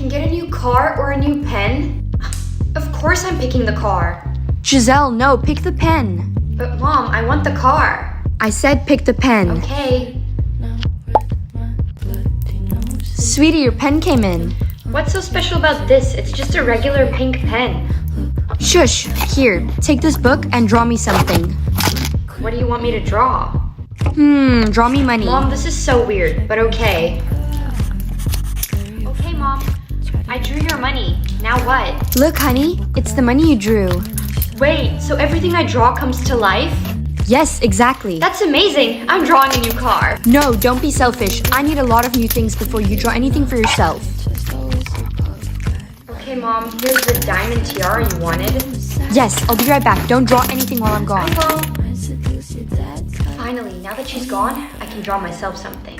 can get a new car or a new pen? Of course I'm picking the car. Giselle, no, pick the pen. But Mom, I want the car. I said pick the pen. Okay. Sweetie, your pen came in. What's so special about this? It's just a regular pink pen. Shush. Here, take this book and draw me something. What do you want me to draw? Draw me money. Mom, this is so weird, but okay. Okay, Mom. I drew your money. Now what? Look, honey, it's the money you drew. Wait, so everything I draw comes to life? Yes, exactly. That's amazing. I'm drawing a new car. No, don't be selfish. I need a lot of new things before you draw anything for yourself. Okay, Mom, here's the diamond tiara you wanted. Yes, I'll be right back. Don't draw anything while I'm gone. Bye, Mom. Finally, now that she's gone, I can draw myself something.